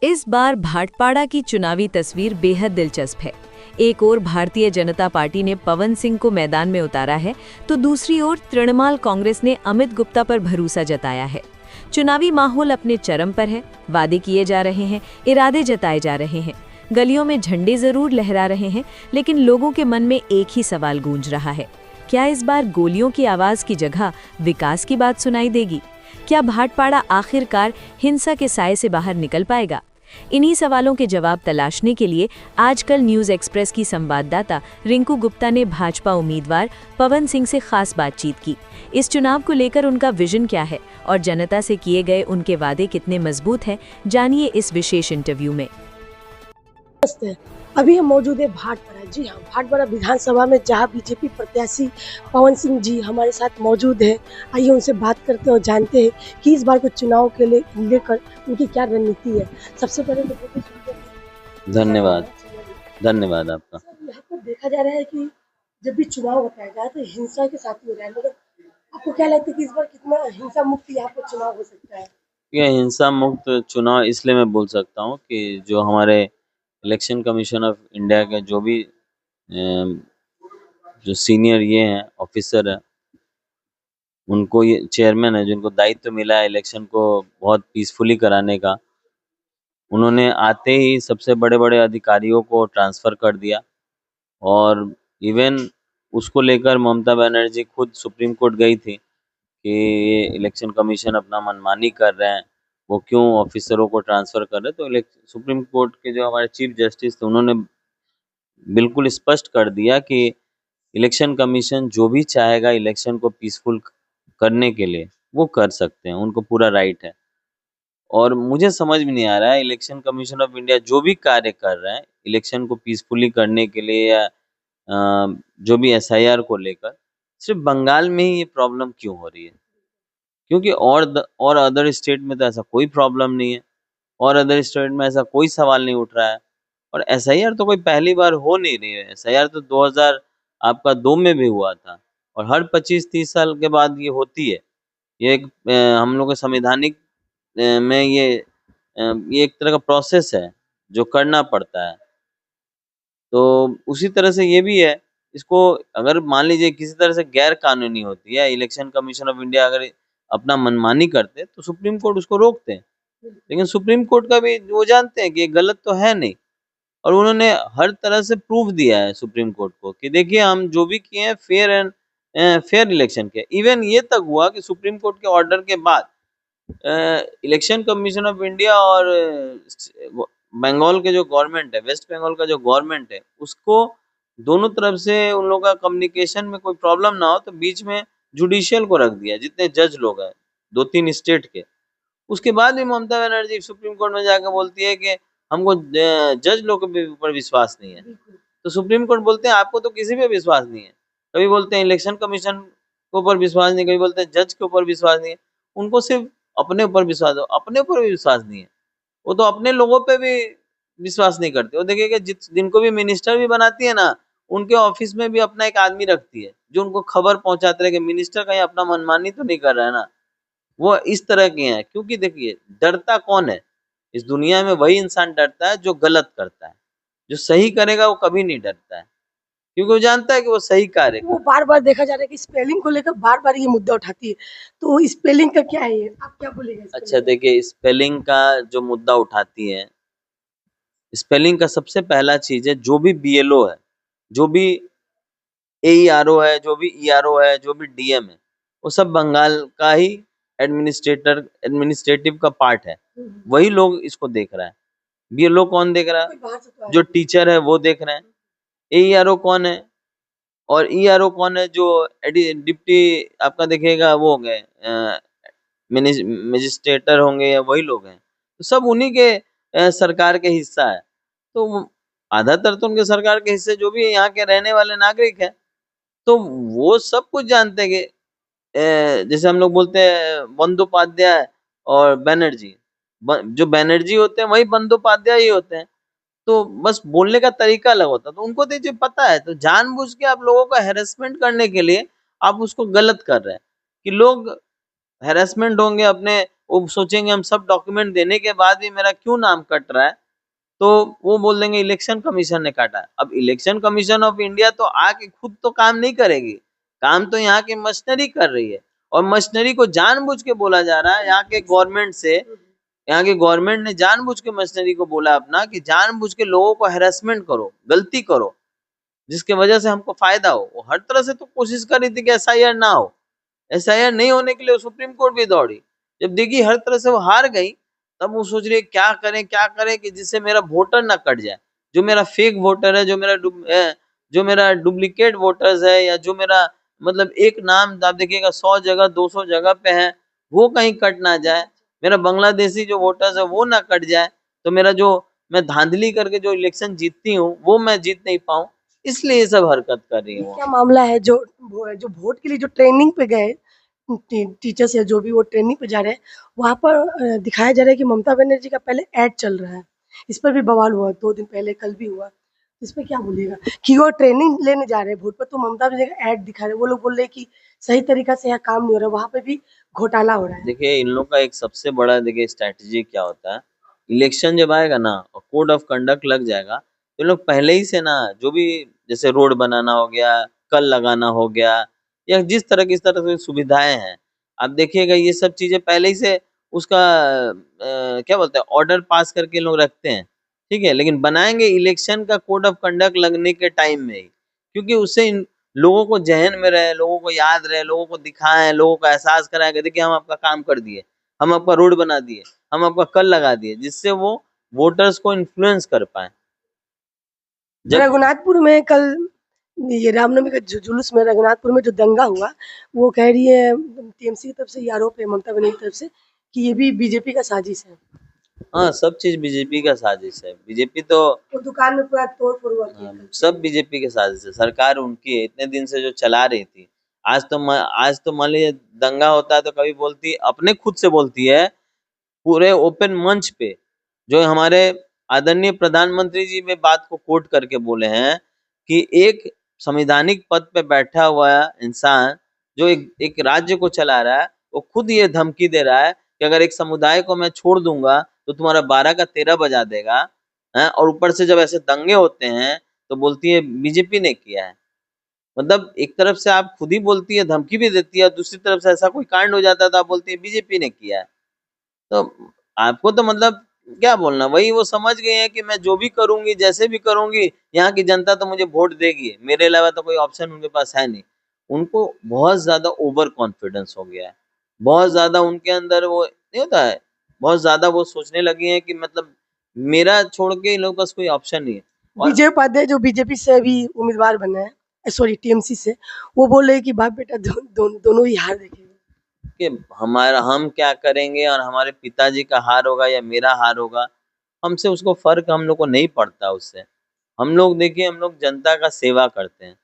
इस बार भाटपाड़ा की चुनावी तस्वीर बेहद दिलचस्प है। एक ओर भारतीय जनता पार्टी ने पवन सिंह को मैदान में उतारा है, तो दूसरी ओर तृणमूल कांग्रेस ने अमित गुप्ता पर भरोसा जताया है। चुनावी माहौल अपने चरम पर है, वादे किए जा रहे हैं, इरादे जताए जा रहे हैं, गलियों में झंडे जरूर लहरा रहे हैं, लेकिन लोगों के मन में एक ही सवाल गूंज रहा है, क्या इस बार गोलियों की आवाज की जगह विकास की बात सुनाई देगी? क्या भाटपाड़ा आखिरकार हिंसा के साए से बाहर निकल पाएगा? इन्हीं सवालों के जवाब तलाशने के लिए आजकल न्यूज़ एक्सप्रेस की संवाददाता रिंकू गुप्ता ने भाजपा उम्मीदवार पवन सिंह से खास बातचीत की। इस चुनाव को लेकर उनका विजन क्या है और जनता से किए गए उनके वादे कितने मजबूत हैं, जानिए इस विशेष इंटरव्यू में। अभी हम मौजूद है भाटपाड़ा। जी हाँ, भाटपाड़ा विधानसभा में जहाँ बीजेपी प्रत्याशी पवन सिंह जी हमारे साथ मौजूद है। आइए उनसे बात करते हैं और जानते हैं कि इस बार के चुनाव के लेकर उनकी क्या रणनीति है। सबसे पहले तो धन्यवाद आपका। यहाँ पर देखा जा रहा है कि जब भी चुनाव होता है ज़्यादातर तो हिंसा के साथ ही हो रहा है, मगर आपको क्या लगता है कि इस बार कितना हिंसा मुक्त यहाँ पर चुनाव हो सकता है? ये हिंसा मुक्त चुनाव इसलिए मैं बोल सकता हूँ कि जो हमारे इलेक्शन कमीशन ऑफ इंडिया के जो सीनियर ये हैं ऑफिसर हैं, उनको ये चेयरमैन है जिनको दायित्व मिला है इलेक्शन को बहुत पीसफुली कराने का, उन्होंने आते ही सबसे बड़े बड़े अधिकारियों को ट्रांसफ़र कर दिया। और इवन उसको लेकर ममता बनर्जी खुद सुप्रीम कोर्ट गई थी कि ये इलेक्शन कमीशन अपना मनमानी कर रहे हैं, वो क्यों ऑफिसरों को ट्रांसफ़र कर रहे हैं। तो सुप्रीम कोर्ट के जो हमारे चीफ जस्टिस थे उन्होंने बिल्कुल स्पष्ट कर दिया कि इलेक्शन कमीशन जो भी चाहेगा इलेक्शन को पीसफुल करने के लिए वो कर सकते हैं, उनको पूरा राइट है। और मुझे समझ में नहीं आ रहा है इलेक्शन कमीशन ऑफ इंडिया जो भी कार्य कर रहे हैं इलेक्शन को पीसफुली करने के लिए या जो भी एसआईआर को लेकर, सिर्फ बंगाल में ही ये प्रॉब्लम क्यों हो रही है? क्योंकि और अदर स्टेट में तो ऐसा कोई प्रॉब्लम नहीं है, और अदर स्टेट में ऐसा कोई सवाल नहीं उठ रहा है। और एसआईआर तो कोई पहली बार हो नहीं रही है। एसआईआर तो 2002 में भी हुआ था और हर 25-30 साल के बाद ये होती है। ये एक हम लोग के संवैधानिक में ये एक तरह का प्रोसेस है जो करना पड़ता है। तो उसी तरह से ये भी है, इसको अगर मान लीजिए किसी तरह से गैर कानूनी होती है, इलेक्शन कमीशन ऑफ इंडिया अगर अपना मनमानी करते तो सुप्रीम कोर्ट उसको रोकते हैं, लेकिन सुप्रीम कोर्ट का भी वो जानते हैं कि ये गलत तो है नहीं। और उन्होंने हर तरह से प्रूफ दिया है सुप्रीम कोर्ट को कि देखिए हम जो भी किए हैं फेयर इलेक्शन किया। इवन ये तक हुआ कि सुप्रीम कोर्ट के ऑर्डर के बाद इलेक्शन कमीशन ऑफ इंडिया और बंगाल के जो गवर्नमेंट है, वेस्ट बंगाल का जो गवर्नमेंट है, उसको दोनों तरफ से उन लोगों का कम्युनिकेशन में कोई प्रॉब्लम ना हो तो बीच में जुडिशियल को रख दिया, जितने जज लोग हैं 2-3 स्टेट के। उसके बाद भी ममता बनर्जी सुप्रीम कोर्ट में जाकर बोलती है कि हमको जज लोग के ऊपर विश्वास नहीं है। तो सुप्रीम कोर्ट बोलते हैं आपको तो किसी पे विश्वास नहीं है। कभी बोलते हैं इलेक्शन कमीशन के ऊपर विश्वास नहीं, कभी बोलते हैं जज के ऊपर विश्वास नहीं है। उनको सिर्फ अपने ऊपर विश्वास हो, अपने ऊपर भी विश्वास नहीं है। वो तो अपने लोगों पे भी विश्वास नहीं करते। वो देखिए कि जिनको भी मिनिस्टर भी बनाती है ना, उनके ऑफिस में भी अपना एक आदमी रखती है जो उनको खबर पहुंचाते रहे कि मिनिस्टर कहीं अपना मनमानी तो नहीं कर रहा है ना। वो इस तरह के हैं, क्योंकि देखिए डरता कौन है इस दुनिया में? वही इंसान डरता है जो गलत करता है। जो सही करेगा वो कभी नहीं डरता है, क्योंकि वो जानता है कि वो सही कार्य वो बार-बार देखा जा रहा है कि स्पेलिंग को लेकर बार-बार ये मुद्दा उठाती है, तो स्पेलिंग का क्या है ये? आप क्या बोलेंगे? अच्छा देखिए, स्पेलिंग का जो मुद्दा उठाती है, स्पेलिंग का सबसे पहला चीज है जो भी बीएलओ है, जो भी एईआरओ है, जो भी ईआरओ है, जो भी डीएम है, वो सब बंगाल का ही एडमिनिस्ट्रेटिव का पार्ट है। वही लोग इसको देख रहा है। बीएलओ कौन देख रहा है? जो टीचर है वो देख रहे हैं। एईआरओ कौन है और ईआरओ कौन है? जो डिप्टी आपका देखिएगा वो हो गए मजिस्ट्रेटर होंगे या वही लोग हैं। तो सब उन्हीं के सरकार के हिस्सा है। तो आधातर तो उनके सरकार के हिस्से जो भी यहाँ के रहने वाले नागरिक हैं, तो वो सब कुछ जानते हैं कि जैसे हम लोग बोलते हैं बंदोपाध्याय और बैनर्जी, जो बैनर्जी होते हैं वही बंदोपाध्याय ही होते हैं। तो बस बोलने का तरीका अलग होता है। तो उनको तो ये पता है, तो जानबूझ के आप लोगों का हैरेसमेंट करने के लिए आप उसको गलत कर रहे हैं कि लोग हैरेसमेंट होंगे, अपने वो सोचेंगे हम सब डॉक्यूमेंट देने के बाद भी मेरा क्यों नाम कट रहा है, तो वो बोल देंगे इलेक्शन कमीशन ने काटा है। अब इलेक्शन कमीशन ऑफ इंडिया तो आके खुद तो काम नहीं करेगी, काम तो यहाँ की मशीनरी कर रही है, और मशीनरी को जानबूझ के बोला जा रहा है यहाँ के गवर्नमेंट से, यहाँ के गवर्नमेंट ने जानबूझ के मशीनरी को बोला अपना कि जानबूझ के लोगों को हैरेसमेंट करो, गलती करो, जिसके वजह से हमको फायदा हो। वो हर तरह से तो कोशिश कर रही थी कि एसआईआर ना हो, एसआईआर नहीं होने के लिए सुप्रीम कोर्ट भी दौड़ी। जब देखी हर तरह से वो हार गई, तब वो सोच रही है क्या करें कि जिससे मेरा वोटर ना कट जाए, जो मेरा फेक वोटर है, जो मेरा डुप्लीकेट वोटर्स है, या जो मेरा मतलब एक नाम आप देखिएगा 100 जगह 200 जगह पे है, वो कहीं कट ना जाए, मेरा बांग्लादेशी जो वोटर्स है वो ना कट जाए, तो मेरा जो मैं धांधली करके जो इलेक्शन जीतती हूँ वो मैं जीत नहीं पाऊँ, इसलिए ये सब हरकत कर रही है वो। क्या मामला है जो जो वोट के लिए जो ट्रेनिंग पे गए टीचर्स या जो भी वो ट्रेनिंग पे जा रहे हैं, वहाँ पर दिखाया जा रहा है कि ममता बनर्जी का पहले ऐड चल रहा है। इस पर भी बवाल हुआ 2 दिन पहले, कल भी हुआ। इस पे क्या बोलिएगा कि वो ट्रेनिंग लेने जा रहे हैं वोट पर, तो ममता बनर्जी का ऐड दिखा रहे हैं। वो लोग बोल रहे हैं कि सही तरीका से यहाँ काम नहीं हो रहा है, वहाँ पे भी घोटाला हो रहा है। देखिए इन लोग का एक सबसे बड़ा देखिए स्ट्रैटेजी क्या होता है, इलेक्शन जब आएगा ना और कोड ऑफ कंडक्ट लग जाएगा, तो इन लोग पहले ही से ना जो भी जैसे रोड बनाना हो गया, कल लगाना हो गया, या जिस तरह की इस तरह से सुविधाएं हैं, आप देखिएगा ये सब चीजें पहले ही से उसका क्या बोलते हैं ऑर्डर पास करके लोग रखते हैं, ठीक है, लेकिन बनाएंगे इलेक्शन का कोड ऑफ कंडक्ट लगने के टाइम में ही, क्योंकि उससे लोगों को जहन में रहे, लोगों को याद रहे, लोगों को दिखाएं, लोगों को एहसास कराएं कि देखिए हम आपका काम कर दिए, हम आपका रोड बना दिए, हम आपका कल लगा दिए, जिससे वो वोटर्स को इन्फ्लुएंस कर पाए। जब रघुनाथपुर में कल ये रामनवमी का जुलूस में रघुनाथपुर में जो दंगा हुआ, वो कह रही है टीएमसी की तरफ से ये आरोप है ममता बनर्जी की तरफ से कि ये भी बीजेपी का साजिश है। हाँ, सब चीज बीजेपी का साजिश है, बीजेपी तो वो दुकान में पूरा तोड़ फोड़ हुआ हाँ, सब बीजेपी के साजिश है, सरकार उनकी है, इतने दिन से जो चला रही थी। आज तो मान लीजिए दंगा होता है तो कभी बोलती अपने खुद से बोलती है पूरे ओपन मंच पे, जो हमारे आदरणीय प्रधानमंत्री जी में बात को कोट करके बोले हैं कि एक संवैधानिक पद पे बैठा हुआ इंसान जो एक राज्य को चला रहा है, वो खुद ये धमकी दे रहा है कि अगर एक समुदाय को मैं छोड़ दूंगा तो तुम्हारा 12 का 13 बजा देगा, हैं? और ऊपर से जब ऐसे दंगे होते हैं तो बोलती है बीजेपी ने किया है। मतलब एक तरफ से आप खुद ही बोलती है, धमकी भी देती है, दूसरी तरफ से ऐसा कोई कांड हो जाता है तो आप बोलती है बीजेपी ने किया है। तो आपको तो मतलब क्या बोलना, वही वो समझ गए हैं कि मैं जो भी करूंगी, जैसे भी करूंगी, यहाँ की जनता तो मुझे वोट देगी, मेरे अलावा तो कोई ऑप्शन उनके पास है नहीं। उनको बहुत ज्यादा ओवर कॉन्फिडेंस हो गया है, बहुत ज्यादा उनके अंदर वो नहीं होता है, बहुत ज्यादा वो सोचने लगी हैं कि मतलब मेरा छोड़ के इन लोगों के पास कोई ऑप्शन नहीं है। और विजय उपाध्याय जो बीजेपी से अभी उम्मीदवार बने हैं, सॉरी टीएमसी से, वो बोल रहे हैं कि बाप बेटा दोनों ही हार देखेंगे। कि हमारा हम क्या करेंगे और हमारे पिताजी का हार होगा या मेरा हार होगा, हमसे उसको फर्क हम लोग को नहीं पड़ता उससे। हम लोग देखिए, हम लोग जनता का सेवा करते हैं।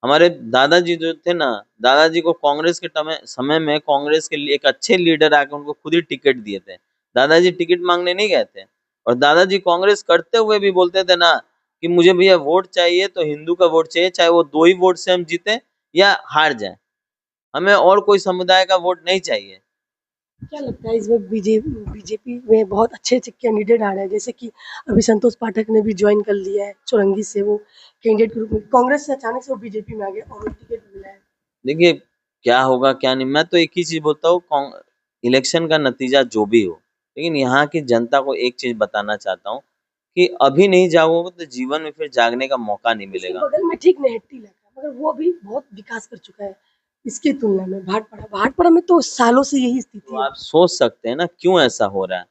हमारे दादाजी जो थे ना, दादाजी को कांग्रेस के समय में कांग्रेस के लिए एक अच्छे लीडर आके उनको खुद ही टिकट दिए थे। दादाजी टिकट मांगने नहीं गए थे, और दादाजी कांग्रेस करते हुए भी बोलते थे ना कि मुझे भैया वोट चाहिए तो हिंदू का वोट चाहिए, चाहे वो 2 ही वोट से हम जीते या हार जाए, हमें और कोई समुदाय का वोट नहीं चाहिए। क्या लगता है इसमें बीजेपी में बहुत अच्छे अच्छे कैंडिडेट आ रहे हैं, जैसे कि अभी संतोष पाठक ने भी ज्वाइन कर लिया है चौरंगी से, वो कैंडिडेट के रूप में कांग्रेस से अचानक से वो बीजेपी में आ गए और टिकट मिला है। देखिए क्या होगा क्या नहीं, मैं तो एक ही चीज बोलता हूँ, इलेक्शन का नतीजा जो भी हो, लेकिन यहाँ की जनता को एक चीज बताना चाहता हूँ कि अभी नहीं जागोगे तो जीवन में फिर जागने का मौका नहीं इसके मिलेगा। बगल में ठीक नेहट्टी लगा, मगर वो भी बहुत विकास कर चुका है इसकी तुलना में। भाटपाड़ा में तो सालों से यही स्थिति तो है। आप सोच सकते हैं ना क्यों ऐसा हो रहा है,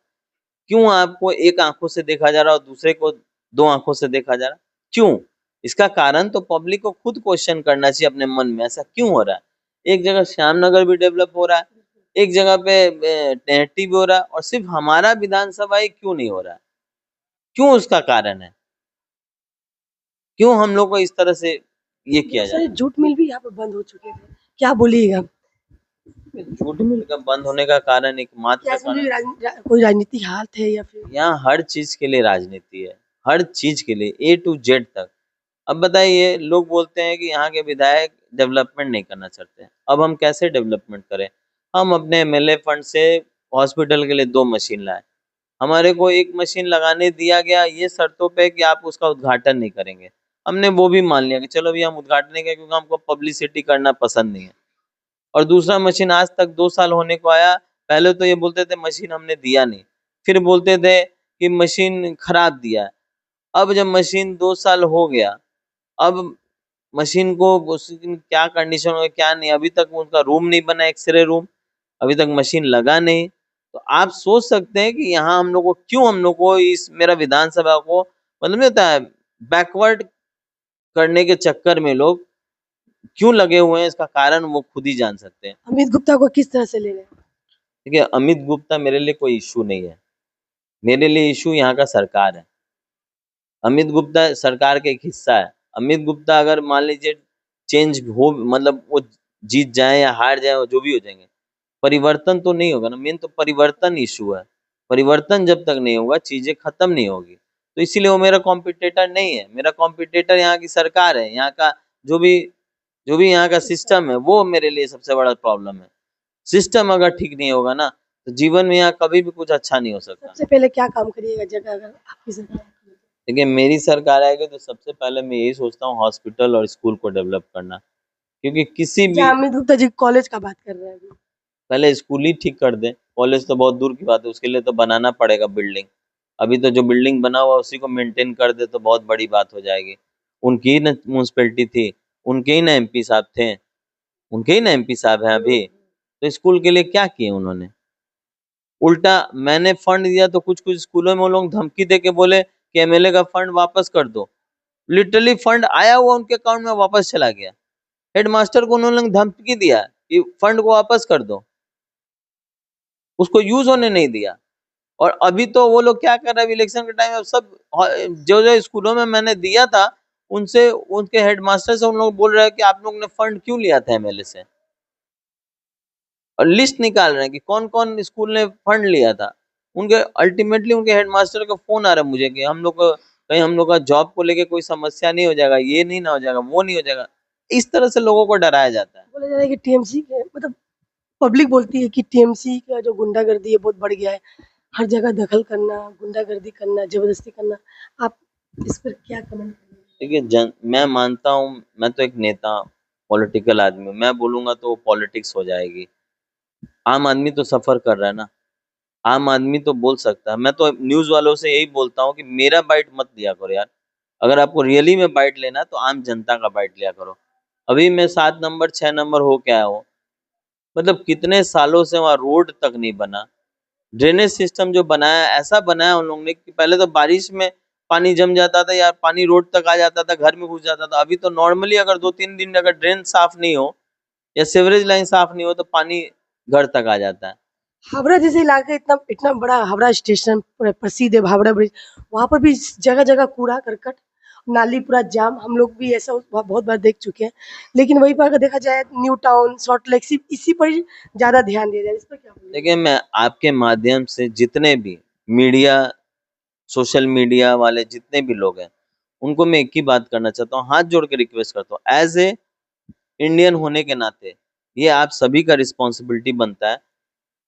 क्यों आपको एक आंखों से देखा जा रहा है और दूसरे को 2 आंखों से देखा जा रहा है, क्यों? इसका कारण तो पब्लिक को खुद क्वेश्चन करना चाहिए अपने मन में, ऐसा क्यों हो रहा है। एक जगह श्यामनगर भी डेवलप हो रहा है, एक जगह पे टेहट्टी भी हो रहा है, और सिर्फ हमारा विधानसभा ही क्यों नहीं हो रहा है, क्यों? उसका कारण है क्यों हम लोग को इस तरह से ये किया बहुत सारे जाता जूट मिल भी यहाँ पे बंद हो चुके थे, क्या बोलिएगा? है। झूठ मिल का बंद होने का कारण एकमात्र क्या इसमें कारण, भी कोई राजनीतिक हाथ है या फिर? यहाँ हर चीज के लिए राजनीति है, हर चीज के लिए A to Z तक। अब बताइए, लोग बोलते हैं कि यहाँ के विधायक डेवलपमेंट नहीं करना चाहते हैं, अब हम कैसे डेवलपमेंट करें? हम अपने एमएलए फंड से हॉस्पिटल के लिए 2 मशीन लाए। हमारे को एक मशीन लगाने दिया गया ये शर्तों पे कि आप उसका उद्घाटन नहीं करेंगे। हमने वो भी मान लिया कि चलो भैया हम उद्घाटन नहीं करेंगे क्योंकि हमको पब्लिसिटी करना पसंद नहीं है। और दूसरा मशीन आज तक 2 साल होने को आया, पहले तो ये बोलते थे मशीन हमने दिया नहीं, फिर बोलते थे कि मशीन खराब दिया है। अब जब मशीन 2 साल हो गया, अब मशीन को उसकी क्या कंडीशन हो क्या नहीं, अभी तक उनका रूम नहीं बना, एक्सरे रूम, अभी तक मशीन लगा नहीं। तो आप सोच सकते हैं कि यहाँ हम लोग को इस मेरा विधानसभा को मतलब नहीं होता है बैकवर्ड करने के चक्कर में लोग क्यों लगे हुए हैं, इसका कारण वो खुद ही जान सकते हैं। अमित गुप्ता को किस तरह से ले रहे हैं? देखिए अमित गुप्ता मेरे लिए कोई इशू नहीं है, मेरे लिए इशू यहाँ का सरकार है। अमित गुप्ता सरकार का एक हिस्सा है। अमित गुप्ता अगर मान लीजिए चेंज हो मतलब वो जीत जाए या हार जाए जो भी हो जाएंगे, परिवर्तन तो नहीं होगा ना। मेन तो परिवर्तन इशू है। परिवर्तन जब तक नहीं होगा चीजें खत्म नहीं होगी। तो इसीलिए वो मेरा कॉम्पिटिटर नहीं है। मेरा कॉम्पिटिटर यहाँ की सरकार है, यहाँ का जो भी जो भी यहाँ का सिस्टम है वो मेरे लिए सबसे बड़ा प्रॉब्लम है। सिस्टम अगर ठीक नहीं होगा ना तो जीवन में यहाँ कभी भी कुछ अच्छा नहीं हो सकता। सबसे पहले क्या काम करिएगा जगह अगर आपकी सरकार है? देखिए मेरी सरकार आएगी तो सबसे पहले मैं यही सोचता हूँ हॉस्पिटल और स्कूल को डेवलप करना, क्योंकि किसी भी क्या अमित गुप्ता जी कॉलेज का बात कर रहे हैं अभी? पहले स्कूल ही ठीक कर दें, कॉलेज तो बहुत दूर की बात है, उसके लिए तो बनाना पड़ेगा बिल्डिंग। अभी तो जो बिल्डिंग बना हुआ उसी को मेंटेन कर दे तो बहुत बड़ी बात हो जाएगी। उनकी ही ना म्यूनसिपैलिटी थी, उनके ही ना एमपी साहब थे, उनके ही ना एमपी साहब हैं अभी। तो स्कूल के लिए क्या किए उन्होंने? उल्टा मैंने फंड दिया तो कुछ कुछ स्कूलों में वो लोग धमकी दे के बोले कि एमएलए का फंड वापस कर दो। लिटरली फंड आया हुआ उनके अकाउंट में वापस चला गया। हेडमास्टर को उन्होंने धमकी दिया कि फंड को वापस कर दो, उसको यूज होने नहीं दिया। और अभी तो वो लोग क्या कर रहे हैं इलेक्शन के टाइम में सब जो जो स्कूलों में मैंने दिया था उनसे उनके हेडमास्टर से उन लोग बोल रहे हैं कि आप लोग ने फंड क्यों लिया था एमएलए से, और लिस्ट निकाल रहे हैं कि कौन कौन स्कूल ने फंड लिया था। उनके अल्टीमेटली उनके हेडमास्टर का फोन आ रहा है मुझे कि हम लोग कहीं हम लोग का जॉब को लेके कोई समस्या नहीं हो जाएगा, ये नहीं ना हो जाएगा, वो नहीं हो जाएगा। इस तरह से लोगों को डराया जाता है। बोला जा रहा है कि टीएमसी के मतलब पब्लिक बोलती है कि टीएमसी का जो गुंडागर्दी है बहुत बढ़ गया है, हर जगह दखल करना, गुंडागर्दी करना, जबरदस्ती करना। आप इस पर क्या कमेंट करेंगे? देखिए मैं मानता हूँ, मैं तो एक नेता पॉलिटिकल आदमी हूँ, मैं बोलूंगा तो पॉलिटिक्स हो जाएगी। आम आदमी तो सफर कर रहा है ना, आम आदमी तो बोल सकता है। मैं तो न्यूज वालों से यही बोलता हूँ कि मेरा बाइट मत दिया करो यार, अगर आपको रियली में बाइट लेना है तो आम जनता का बाइट लिया करो। अभी मैं 7 नंबर 6 नंबर हो के आया हूँ, मतलब कितने सालों से वहाँ रोड तक नहीं बना। ड्रेनेज सिस्टम जो बनाया ऐसा बनाया उन लोगों ने कि पहले तो बारिश में पानी जम जाता था या पानी रोड तक आ जाता था, घर में घुस जाता था। अभी तो नॉर्मली अगर 2-3 दिन अगर ड्रेन साफ नहीं हो या सीवरेज लाइन साफ नहीं हो तो पानी घर तक आ जाता है। हावड़ा जैसे इलाका इतना इतना बड़ा हावड़ा स्टेशन प्रसिद्ध है, हावड़ा ब्रिज, वहाँ पर भी जगह जगह कूड़ा करकट, नाली पूरा जाम। हम लोग भी ऐसा बहुत बार देख चुके हैं। लेकिन वहीं पर अगर देखा जाए न्यू टाउन, सॉल्ट लेक, सिर्फ इसी पर ही ज्यादा ध्यान दिया जाए। इस पर क्या बोलेंगे? देखिए मैं आपके माध्यम से जितने भी मीडिया सोशल मीडिया वाले जितने भी लोग हैं उनको मैं एक ही बात करना चाहता हूँ, हाथ जोड़ के रिक्वेस्ट करता हूँ, एज ए इंडियन होने के नाते ये आप सभी का रिस्पॉन्सिबिलिटी बनता है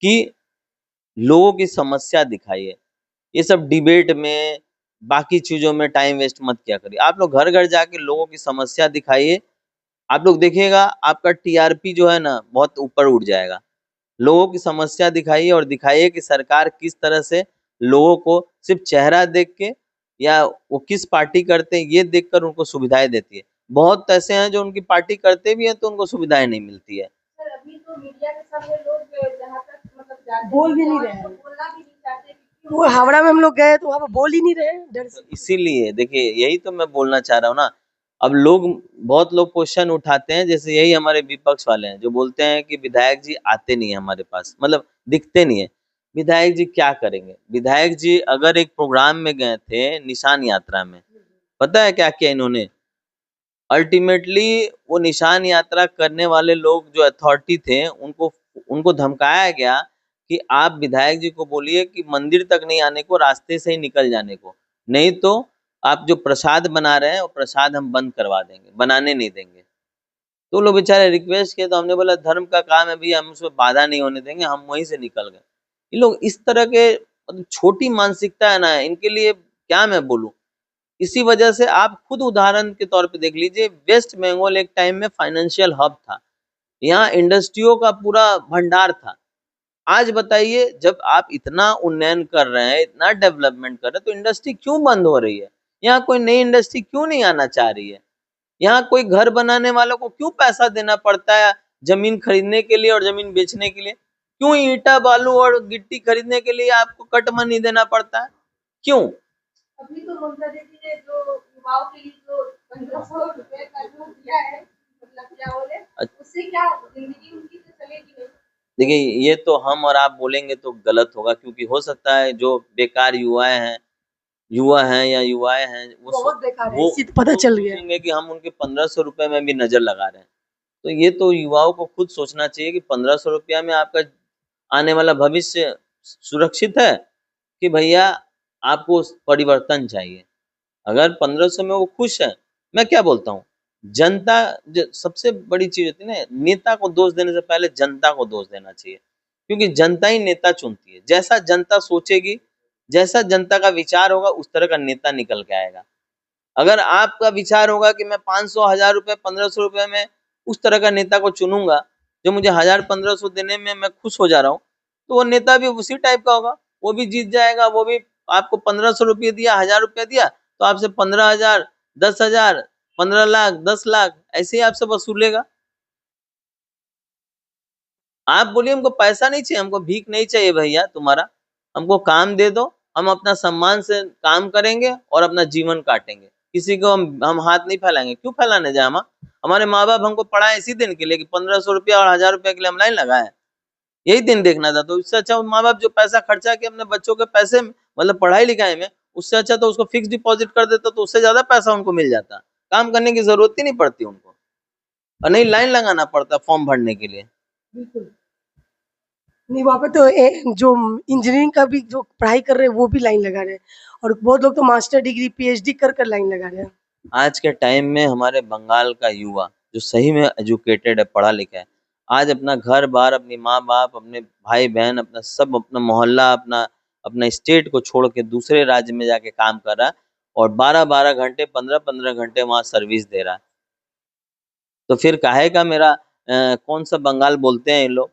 कि लोगों की समस्या दिखाइए। ये सब डिबेट में बाकी चीजों में टाइम वेस्ट मत किया करिए। आप लोग घर घर जाके लोगों की समस्या दिखाइए, आप लोग देखिएगा आपका टीआरपी जो है ना बहुत ऊपर उठ जाएगा। लोगों की समस्या दिखाइए और दिखाइए कि सरकार किस तरह से लोगों को सिर्फ चेहरा देख के या वो किस पार्टी करते हैं ये देखकर उनको सुविधाएं देती है। बहुत ऐसे हैं जो उनकी पार्टी करते भी हैं तो उनको सुविधाएं नहीं मिलती है। सर अभी तो मीडिया के सामने लोग जहाँ तक मतलब जाते बोल भी हैं, नहीं वहाँ रहे तो हैं। बोलना भी नहीं चाहते कि वो हावड़ा में हम लोग गए तो वहाँ पर बोल ही नहीं रहे डर से। इसीलिए देखिए यही तो मैं बोलना चाह रहा हूँ ना। अब लोग बहुत लोग क्वेश्चन उठाते हैं, जैसे यही हमारे विपक्ष वाले हैं जो बोलते हैं कि विधायक जी आते नहीं है हमारे पास, मतलब दिखते नहीं है। विधायक जी क्या करेंगे? विधायक जी अगर एक प्रोग्राम में गए थे निशान यात्रा में, पता है क्या किया इन्होंने? अल्टीमेटली वो निशान यात्रा करने वाले लोग जो अथॉरिटी थे उनको उनको धमकाया गया कि आप विधायक जी को बोलिए कि मंदिर तक नहीं आने को, रास्ते से ही निकल जाने को, नहीं तो आप जो प्रसाद बना रहे हैं वो प्रसाद हम बंद करवा देंगे, बनाने नहीं देंगे। तो लोग बेचारे रिक्वेस्ट किए तो हमने बोला धर्म का काम है भैया, हम उसमें बाधा नहीं होने देंगे, हम वहीं से निकल गए। ये लोग इस तरह के मतलब छोटी मानसिकता है ना, इनके लिए क्या मैं बोलूं। इसी वजह से आप खुद उदाहरण के तौर पे देख लीजिए, वेस्ट बंगाल एक टाइम में फाइनेंशियल हब था, यहाँ इंडस्ट्रियों का पूरा भंडार था। आज बताइए, जब आप इतना उन्नयन कर रहे हैं, इतना डेवलपमेंट कर रहे हैं, तो इंडस्ट्री क्यों बंद हो रही है? यहाँ कोई नई इंडस्ट्री क्यों नहीं आना चाह रही है? यहाँ कोई घर बनाने वालों को क्यों पैसा देना पड़ता है जमीन खरीदने के लिए और जमीन बेचने के लिए? क्यों ईंटा बालू और गिट्टी खरीदने के लिए आपको कट मनी देना पड़ता है? क्यों? अभी तो ममता दीदी ने जो युवाओं के लिए जो 1500 रुपए का जो दिया है, मतलब क्या बोले, उससे क्या जिंदगी उनकी तो चलेगी नहीं। देखिए, ये तो हम और आप बोलेंगे तो गलत होगा, क्योंकि हो सकता है जो बेकार युवा हैं या युवाएं हैं, बहुत बेकार है, वो इससे तो पता चल गया। सोचेंगे कि हम उनके 1500 रुपए में भी नजर लगा रहे हैं। तो ये तो युवाओं को खुद सोचना चाहिए कि 1500 रुपया में आपका आने वाला भविष्य सुरक्षित है कि भैया आपको परिवर्तन चाहिए। अगर 1500 में वो खुश है, मैं क्या बोलता हूँ, जनता सबसे बड़ी चीज होती है ना, नेता को दोष देने से पहले जनता को दोष देना चाहिए, क्योंकि जनता ही नेता चुनती है। जैसा जनता सोचेगी, जैसा जनता का विचार होगा, उस तरह का नेता निकल के आएगा। अगर आपका विचार होगा कि मैं 500 1000 रुपए 1500 रुपए में उस तरह का नेता को चुनूंगा जो मुझे 1000 1500 देने में मैं खुश हो जा रहा हूँ, तो वो नेता भी उसी टाइप का होगा, वो भी जीत जाएगा। वो भी आपको 1500 रुपये दिया, 1000 रुपया दिया, तो आपसे 15,000 10,000 15 लाख 10 लाख ऐसे ही आपसे वसूलेगा। आप बोलिए हमको पैसा नहीं चाहिए, हमको भीख नहीं चाहिए भैया तुम्हारा, हमको काम दे दो, हम अपना सम्मान से काम करेंगे और अपना जीवन काटेंगे। किसी को हम हाथ नहीं फैलाएंगे। क्यों फैलाने जाए हम? हमारे माँ बाप हमको पढ़ाए इसी दिन के लिए कि 1500 रुपया और 1000 रुपया के लिए हम लाइन लगाए, यही दिन देखना था। तो इससे अच्छा माँ बाप जो पैसा खर्चा के अपने बच्चों के पैसे मतलब पढ़ाई लिखाई में, उससे अच्छा तो उसको फिक्स डिपॉजिट कर देता, तो उससे ज्यादा पैसा उनको मिल जाता, काम करने की जरूरत ही नहीं पड़ती उनको, और नहीं लाइन लगाना पड़ता फॉर्म भरने के लिए। बिल्कुल नहीं, वहाँ पे तो जो इंजीनियरिंग का भी जो पढ़ाई कर रहे हैं वो भी लाइन लगा रहे हैं, और बहुत लोग तो मास्टर डिग्री पीएचडी कर कर लाइन लगा रहे हैं। आज के टाइम में हमारे बंगाल का युवा जो सही में एजुकेटेड है, पढ़ा लिखा है, आज अपना घर बार, अपनी माँ बाप, अपने भाई बहन, अपना सब, अपना मोहल्ला, अपना अपना स्टेट को छोड़ के दूसरे राज्य में जाके काम कर रहा है, और 12-12 घंटे 15-15 घंटे वहाँ सर्विस दे रहा है। तो फिर काहे का मेरा कौन सा बंगाल बोलते हैं ये लोग,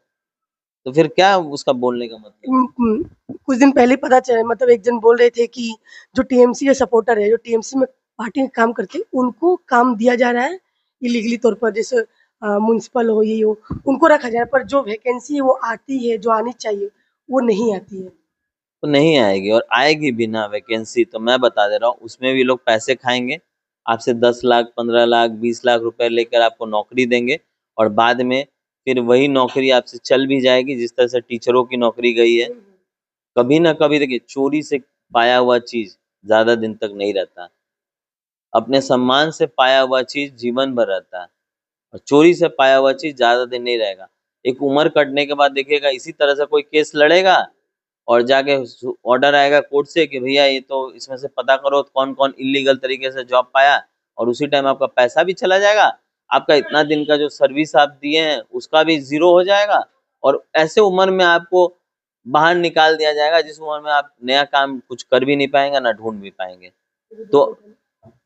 तो फिर क्या उसका बोलने का मतलब? कुछ दिन पहले पता चला, मतलब एक जन बोल रहे थे कि जो टीएमसी के सपोर्टर है, जो टीएमसी में पार्टी में काम करते हैं, उनको काम दिया जा रहा है इलीगली तौर पर, जैसे म्युनिसिपल हो, ये हो, उनको रखा जा रहा है, पर जो वैकेंसी है वो आती है, जो आनी चाहिए वो नहीं आती है। तो नहीं आएगी, और आएगी भी ना वैकेंसी, तो मैं बता दे रहा हूँ, उसमें भी लोग पैसे खाएंगे आपसे। 10 लाख 15 लाख 20 लाख रुपए लेकर आपको नौकरी देंगे, और बाद में फिर वही नौकरी आपसे चल भी जाएगी, जिस तरह से टीचरों की नौकरी गई है। कभी ना कभी देखिए, चोरी से पाया हुआ चीज ज्यादा दिन तक नहीं रहता, अपने सम्मान से पाया हुआ चीज जीवन भर रहता है, और चोरी से पाया हुआ चीज ज्यादा दिन नहीं रहेगा। एक उम्र कटने के बाद देखिएगा, इसी तरह से कोई केस लड़ेगा और जाके ऑर्डर आएगा कोर्ट से कि भैया ये तो इसमें से पता करो कौन कौन इलीगल तरीके से जॉब पाया, और उसी टाइम आपका पैसा भी चला जाएगा, आपका इतना दिन का जो सर्विस आप दिए हैं उसका भी जीरो हो जाएगा, और ऐसे उम्र में आपको बाहर निकाल दिया जाएगा जिस उम्र में आप नया काम कुछ कर भी नहीं पाएंगे, ना ढूंढ भी पाएंगे। तो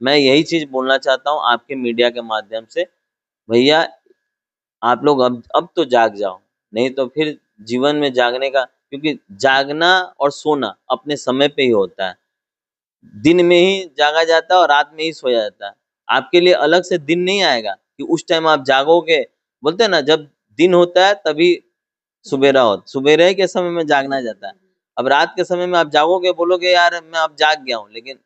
मैं यही चीज बोलना चाहता हूँ आपके मीडिया के माध्यम से, भैया आप लोग अब तो जाग जाओ, नहीं तो फिर जीवन में जागने का, क्योंकि जागना और सोना अपने समय पे ही होता है। दिन में ही जागा जाता है और रात में ही सोया जाता है। आपके लिए अलग से दिन नहीं आएगा कि उस टाइम आप जागोगे। बोलते हैं ना, जब दिन होता है तभी सुबेरा होता, सुबेरे के समय में जागना जाता है। अब रात के समय में आप जागोगे, बोलोगे यार मैं अब जाग गया हूँ, लेकिन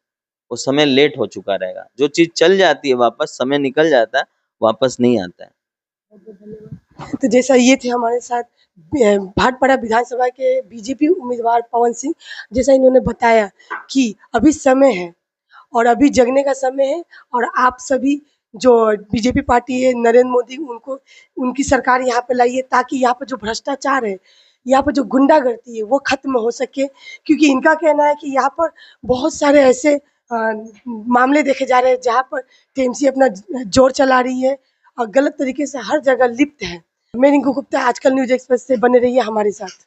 वो समय लेट हो चुका रहेगा। जो चीज चल जाती है वापस, समय निकल जाता है, वापस नहीं आता है। तो जैसा ये थे हमारे साथ भाटपाड़ा विधानसभा के बीजेपी उम्मीदवार पवन सिंह, जैसा इन्होंने बताया कि अभी समय है और अभी जगने का समय है, और आप सभी जो बीजेपी पार्टी है, नरेंद्र मोदी, उनको उनकी सरकार यहाँ पे लाई है, ताकि यहाँ पे जो भ्रष्टाचार है, यहाँ पर जो गुंडागर्दी है वो खत्म हो सके, क्योंकि इनका कहना है कि यहाँ पर बहुत सारे ऐसे मामले देखे जा रहे हैं जहाँ पर टीएमसी अपना जोर चला रही है और गलत तरीके से हर जगह लिप्त है। मैं रिंकू गुप्ता, आजकल न्यूज एक्सप्रेस से बने रहिए हमारे साथ।